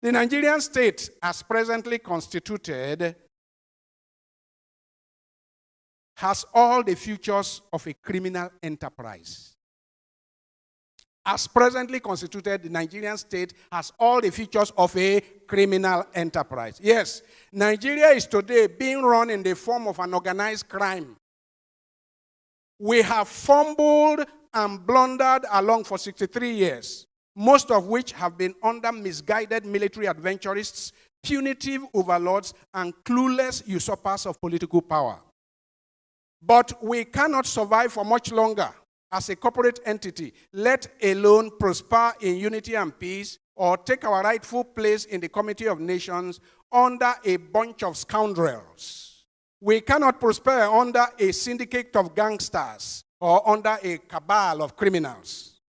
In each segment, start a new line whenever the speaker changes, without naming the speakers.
The Nigerian state, as presently constituted, has all the features of a criminal enterprise. As presently constituted, the Nigerian state has all the features of a criminal enterprise. Yes, Nigeria is today being run in the form of an organized crime. We have fumbled and blundered along for 63 years, most of which have been under misguided military adventurists, punitive overlords, and clueless usurpers of political power. But we cannot survive for much longer as a corporate entity, let alone prosper in unity and peace, or take our rightful place in the Committee of Nations under a bunch of scoundrels. We cannot prosper under a syndicate of gangsters or under a cabal of criminals.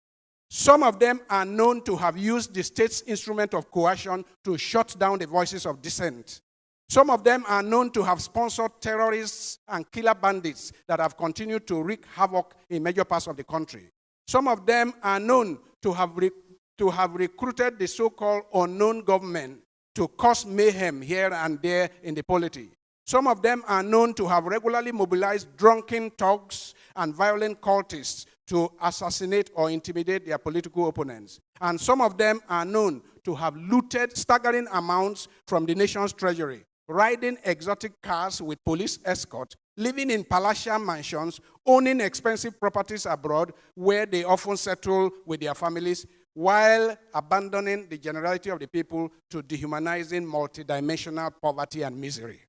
Some of them are known to have used the state's instrument of coercion to shut down the voices of dissent. Some of them are known to have sponsored terrorists and killer bandits that have continued to wreak havoc in major parts of the country. Some of them are known to have recruited the so-called unknown government to cause mayhem here and there in the polity. Some of them are known to have regularly mobilized drunken thugs and violent cultists to assassinate or intimidate their political opponents. And some of them are known to have looted staggering amounts from the nation's treasury, riding exotic cars with police escort, living in palatial mansions, owning expensive properties abroad where they often settle with their families, while abandoning the generality of the people to dehumanizing multidimensional poverty and misery.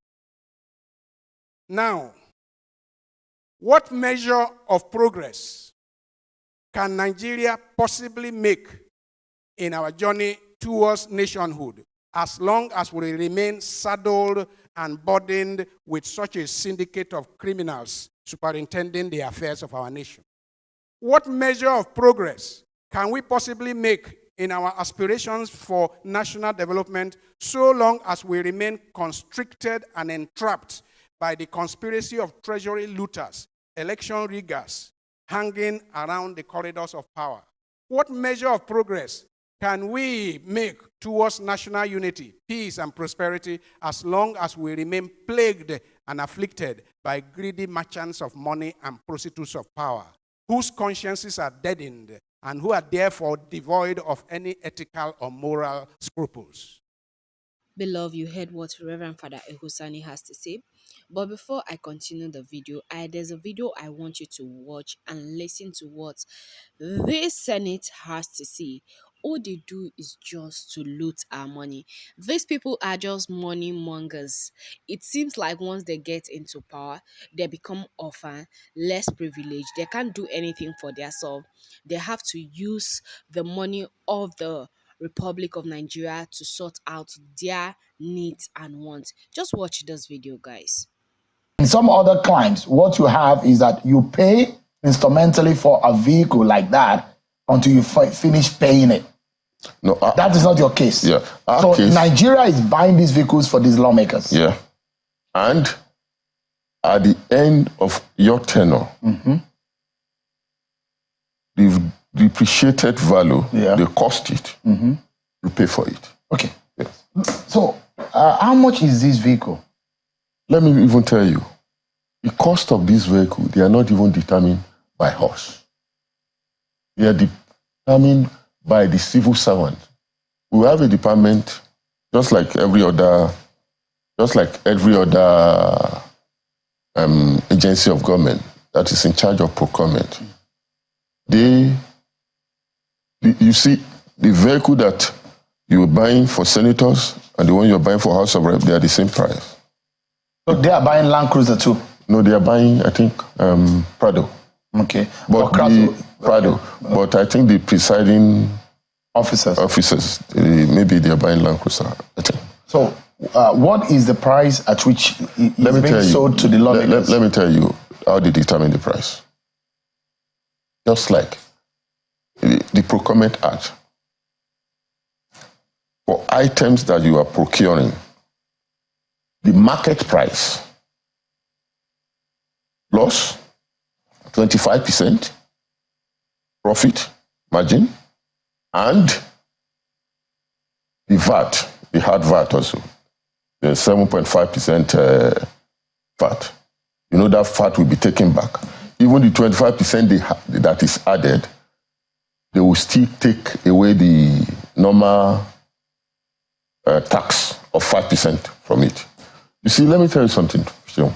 Now, what measure of progress can Nigeria possibly make in our journey towards nationhood, as long as we remain saddled and burdened with such a syndicate of criminals superintending the affairs of our nation? What measure of progress can we possibly make in our aspirations for national development, so long as we remain constricted and entrapped by the conspiracy of treasury looters, election riggers, hanging around the corridors of power? What measure of progress can we make towards national unity, peace, and prosperity, as long as we remain plagued and afflicted by greedy merchants of money and prostitutes of power, whose consciences are deadened and who are therefore devoid of any ethical or moral scruples?
Beloved, you heard what Reverend Father Ehusani has to say. But before I continue the video, there's a video I want you to watch and listen to what this Senate has to say. All they do is just to loot our money. These people are just money mongers. It seems like once they get into power, they become orphan, less privileged. They can't do anything for themselves. They have to use the money of the Republic of Nigeria to sort out their needs and wants. Just watch this video, guys.
In some other climes, what you have is that you pay instrumentally for a vehicle like that until you finish paying it.
No,
that is not your case.
Yeah.
So
case,
Nigeria is buying these vehicles for these lawmakers.
Yeah. And at the end of your tenure, the depreciated value, they cost it. You pay for it.
Okay.
Yes.
So how much is this vehicle?
Let me even tell you, the cost of this vehicle, they are not even determined by us. They are determined by the civil servant. We have a department, just like every other agency of government that is in charge of procurement. You see, the vehicle that you are buying for senators and the one you're buying for House of Rep, they are the same price.
So they are buying Land Cruiser too?
No, they are buying, I think, Prado.
Okay.
But Prado. But I think the presiding officers, maybe they are buying Land Cruiser, I think.
So what is the price at which it is being sold to the lawmakers?
Let me tell you how they determine the price. Just like the Procurement Act. For items that you are procuring, the market price plus 25% profit margin and the VAT, they had VAT also. The 7.5% VAT. You know that VAT will be taken back. Even the 25% that is added, they will still take away the normal tax of 5% from it. You see, let me tell you something, Sean.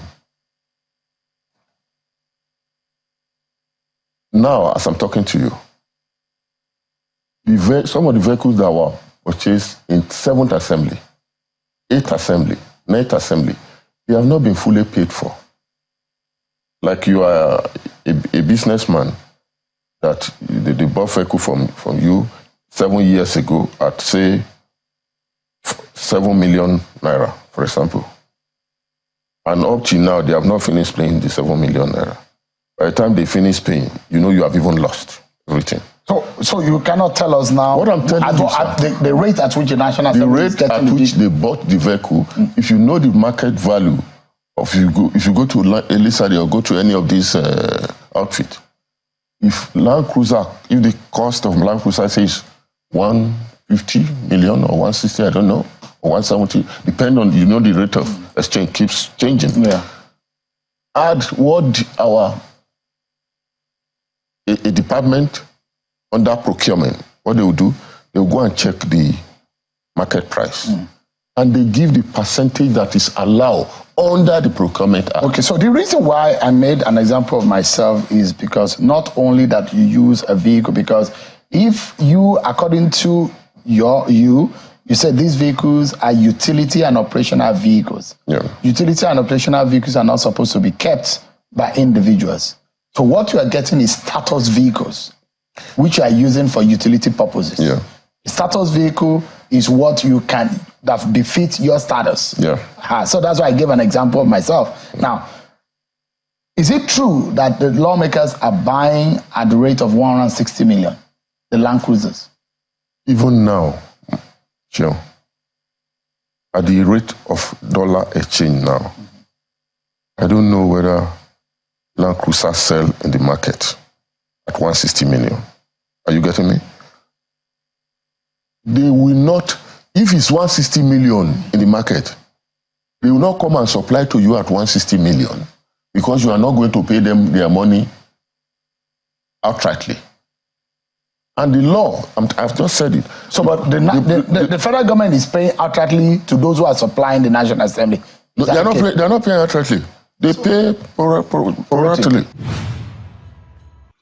Now, as I'm talking to you, some of the vehicles that were purchased in 7th Assembly, 8th Assembly, 9th Assembly, they have not been fully paid for. Like you are a businessman that they bought vehicle from you 7 years ago at, say, 7 million naira, for example. And up to now, they have not finished paying the 7 million naira. By the time they finish paying, you know you have even lost everything.
So you cannot tell us now
what I'm telling you,
at the rate at which the National Assembly is getting
the rate at which they bought the vehicle. If you know the market value of if you go to Elisade or go to any of these outfits, if Land Cruiser, if the cost of Land Cruiser says 150 million or 160, I don't know, or 170, depend on the rate of exchange keeps changing.
Yeah.
Add what a department under procurement, what they will do, they will go and check the market price. And they give the percentage that is allowed under the procurement act.
Okay, so the reason why I made an example of myself is because not only that you use a vehicle, because if you, according to you said these vehicles are utility and operational vehicles.
Yeah.
Utility and operational vehicles are not supposed to be kept by individuals. So what you are getting is status vehicles, which you are using for utility purposes.
Yeah.
A status vehicle is what you can, that befits your status.
Yeah.
So that's why I gave an example of myself. Now, is it true that the lawmakers are buying at the rate of 160 million, the Land Cruisers?
Even now, Joe, at the rate of dollar exchange now, I don't know whether Land Cruisers sell in the market at 160 million. Are you getting me? They will not, if it's 160 million in the market, they will not come and supply to you at 160 million because you are not going to pay them their money outrightly. And the law, I've just said it.
So, but the federal government is paying outrightly to those who are supplying the National Assembly.
No, they're not paying outrightly. They pay proratically.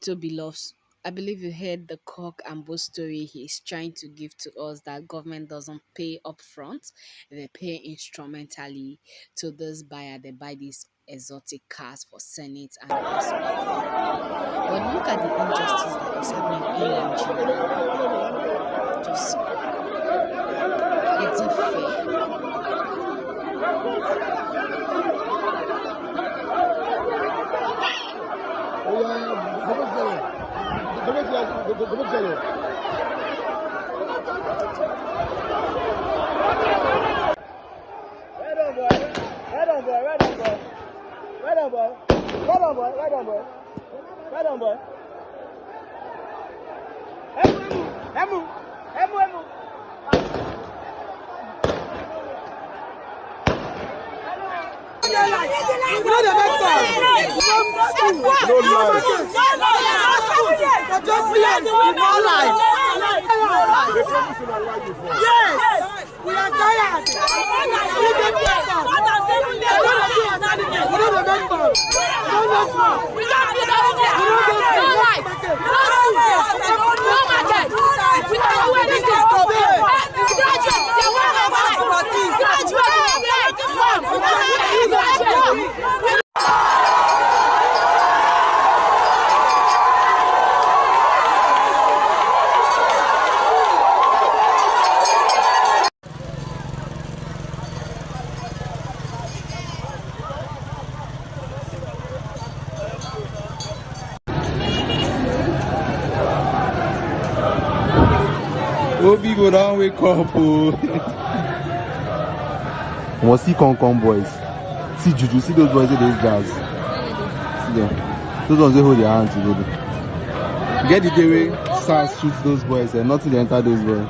So, beloveds, I believe you heard the cock and bull story he's trying to give to us, that government doesn't pay upfront, they pay instrumentally to this buyer. They buy these exotic cars for Senate and the rest of it. But look at the injustice that is happening in Nigeria. Just see. Is it fair?
We are tired.
Oh, people don't wake up. Must see come boys. See Juju, see those boys in those guys. See them. Those ones they hold their hands together. Get the day way, start shoot those boys and nothing they enter those boys.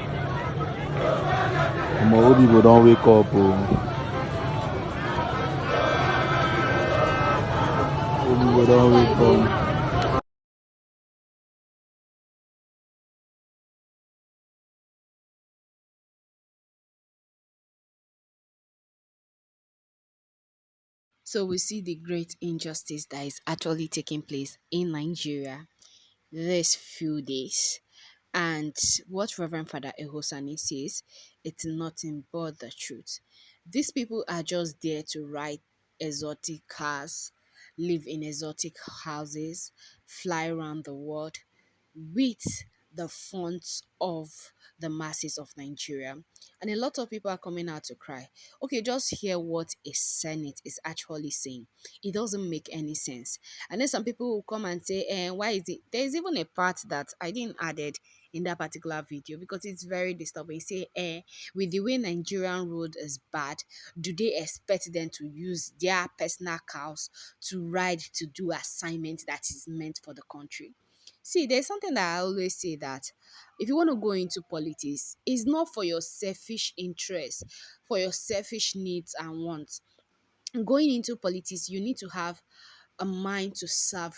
Old people don't wake up. Oh. Old people don't wake up.
So we see the great injustice that is actually taking place in Nigeria these few days. And what Reverend Father Ehosani says, it's nothing but the truth. These people are just there to ride exotic cars, live in exotic houses, fly around the world with the funds of the masses of Nigeria. And a lot of people are coming out to cry. Okay, just hear what a Senate is actually saying. It doesn't make any sense. And then some people will come and say, why is it? There's even a part that I didn't added in that particular video because it's very disturbing. Say, with the way Nigerian road is bad, do they expect them to use their personal cars to ride to do assignment that is meant for the country? See, there's something that I always say that if you want to go into politics, it's not for your selfish interest, for your selfish needs and wants. Going into politics, you need to have a mind to serve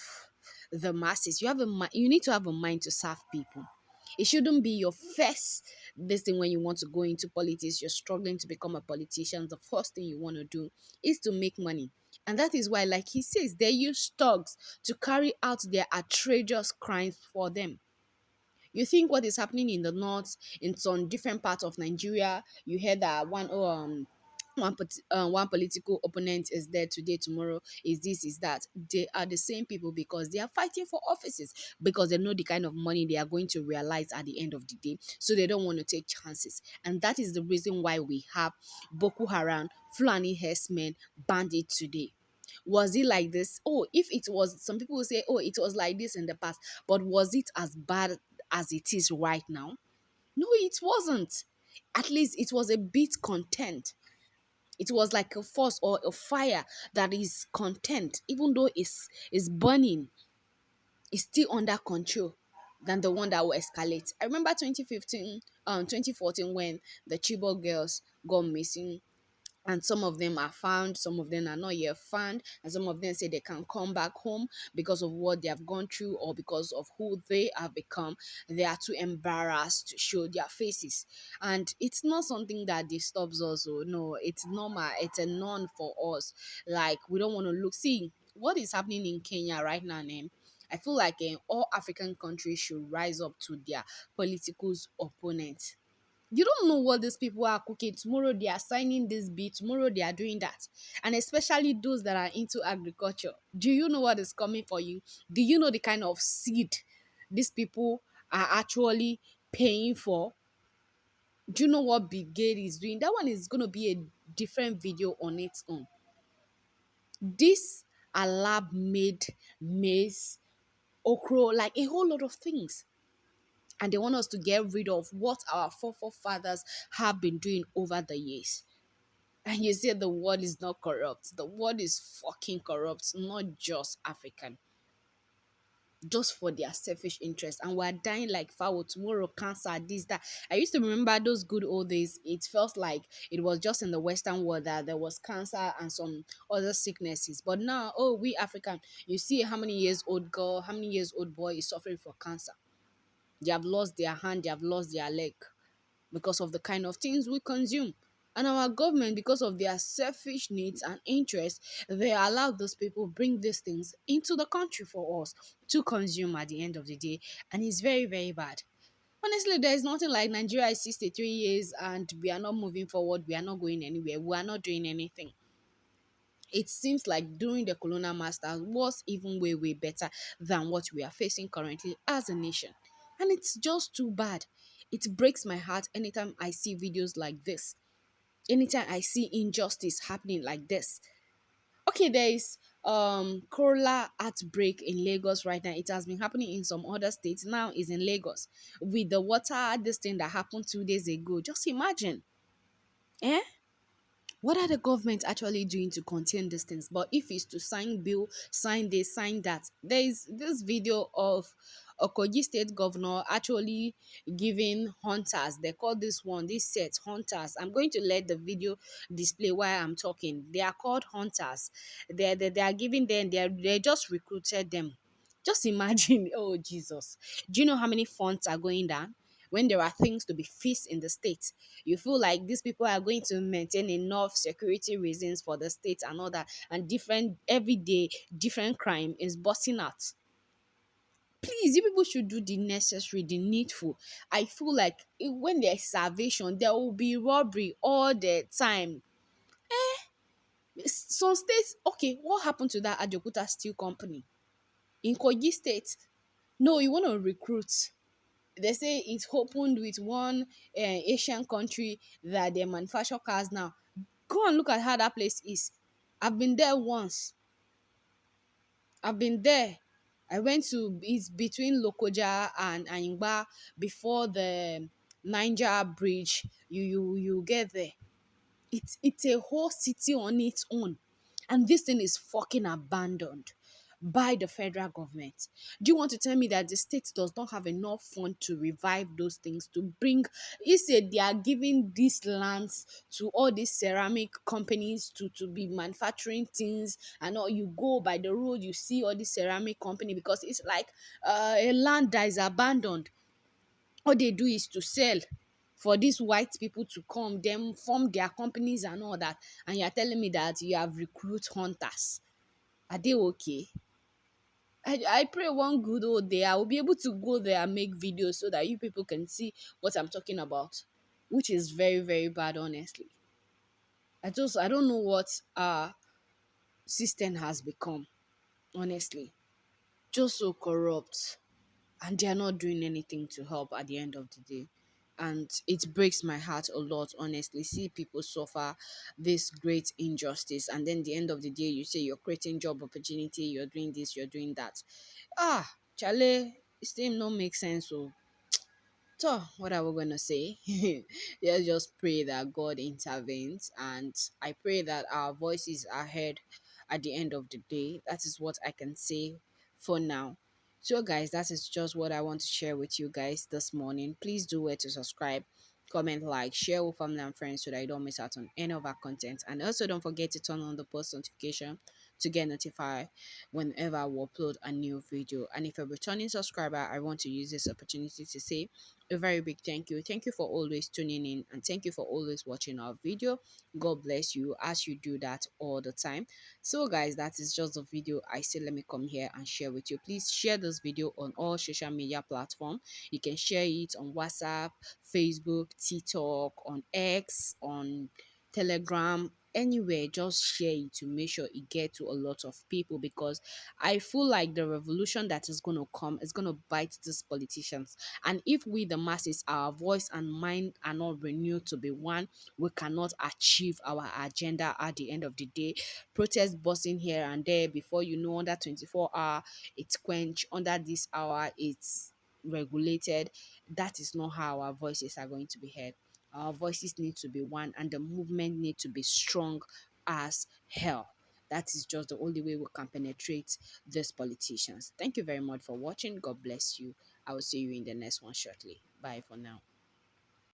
the masses. You need to have a mind to serve people. It shouldn't be your first this thing when you want to go into politics, you're struggling to become a politician. The first thing you want to do is to make money. And that is why, like he says, they use thugs to carry out their outrageous crimes for them. You think what is happening in the north, in some different parts of Nigeria, you hear that one political opponent is there today, tomorrow is this, is that. They are the same people because they are fighting for offices because they know the kind of money they are going to realize at the end of the day. So they don't want to take chances. And that is the reason why we have Boko Haram, Fulani herdsmen, bandits today. Was it like this? Oh, if it was, some people will say, oh, it was like this in the past, but was it as bad as it is right now? No, it wasn't. At least it was a bit content. It was like a force or a fire that is content, even though it's burning, it's still under control than the one that will escalate. I remember 2015, 2014 when the Chibok girls got missing, and some of them are found, some of them are not yet found, and some of them say they can come back home because of what they have gone through or because of who they have become. They are too embarrassed to show their faces, and it's not something that disturbs us. Oh no, it's normal, it's a norm for us. Like, we don't want to look, see what is happening in Kenya right now, name. I feel like all African countries should rise up to their political opponents. You don't know what these people are cooking. Tomorrow they are signing this bill, tomorrow they are doing that. And especially those that are into agriculture. Do you know what is coming for you? Do you know the kind of seed these people are actually paying for? Do you know what Brigade is doing? That one is going to be a different video on its own. This are lab made maize, okra, like a whole lot of things. And they want us to get rid of what our forefathers have been doing over the years. And you say the world is not corrupt. The world is fucking corrupt, not just African. Just for their selfish interest. And we're dying like fowl tomorrow, cancer, this, that. I used to remember those good old days. It felt like it was just in the Western world that there was cancer and some other sicknesses. But now, oh, we African, you see how many years old girl, how many years old boy is suffering for cancer. They have lost their hand, they have lost their leg because of the kind of things we consume. And our government, because of their selfish needs and interests, they allow those people bring these things into the country for us to consume at the end of the day. And it's very, very bad. Honestly, there is nothing like Nigeria is 63 years and we are not moving forward. We are not going anywhere. We are not doing anything. It seems like during the colonial masters was even way, way better than what we are facing currently as a nation. And it's just too bad. It breaks my heart anytime I see videos like this. Anytime I see injustice happening like this. Okay, there is cholera outbreak in Lagos right now. It has been happening in some other states. Now is in Lagos. With the water, this thing that happened 2 days ago. Just imagine. Eh? What are the government actually doing to contain these things? But if it's to sign bill, sign this, sign that, there is this video of a Kogi state governor actually giving hunters, they call this set hunters. I'm going to let the video display while I'm talking. They are called hunters. They are giving them, they just recruited them. Just imagine, oh Jesus. Do you know how many funds are going down? When there are things to be fixed in the state, you feel like these people are going to maintain enough security reasons for the state and all that, and different every day different crime is busting out. Please, you people should do the necessary, the needful. I feel like when there's salvation, there will be robbery all the time. Some states, okay, what happened to that Ajokuta Steel Company in Kogi State? No, you want to recruit. They say it's opened with one Asian country that they manufacture cars now. Go and look at how that place is. I've been there once. I've been there. I went to, it's between Lokoja and Ayingba before the Niger Bridge. You get there. It's a whole city on its own, and this thing is fucking abandoned by the federal government. Do you want to tell me that the state does not have enough fund to revive those things, to bring? He said they are giving these lands to all these ceramic companies to be manufacturing things, and all you go by the road you see all these ceramic company, because it's like a land that is abandoned. All they do is to sell for these white people to come, then form their companies and all that. And you're telling me that you have recruit hunters. Are they okay? I pray one good old day I will be able to go there and make videos so that you people can see what I'm talking about, which is very, very bad, honestly. I don't know what our system has become, honestly. Just so corrupt. And they're not doing anything to help at the end of the day. And it breaks my heart a lot, honestly. See people suffer this great injustice, and then the end of the day, you say you're creating job opportunity, you're doing this, you're doing that. Chale, it still not make sense. So so, what are we going to say? Let's just pray that God intervenes, and I pray that our voices are heard at the end of the day. That is what I can say for now. So, guys, that is just what I want to share with you guys this morning. Please do where to subscribe, comment, like, share with family and friends so that you don't miss out on any of our content. And also, don't forget to turn on the post notification to get notified whenever we upload a new video. And if you're a returning subscriber, I want to use this opportunity to say a very big thank you. Thank you for always tuning in, and thank you for always watching our video. God bless you as you do that all the time. So guys, that is just the video I say let me come here and share with you. Please share this video on all social media platforms. You can share it on WhatsApp, Facebook, TikTok, on X, on Telegram, anywhere. Just share it to make sure it get to a lot of people, because I feel like the revolution that is going to come is going to bite these politicians. And if we the masses, our voice and mind are not renewed to be one, we cannot achieve our agenda at the end of the day. Protest busting here and there, before you know, under 24 hour it's quenched, under this hour it's regulated. That is not how our voices are going to be heard. Our voices need to be one, and the movement need to be strong as hell. That is just the only way we can penetrate these politicians. Thank you very much for watching. God bless you. I will see you in the next one shortly. Bye for now.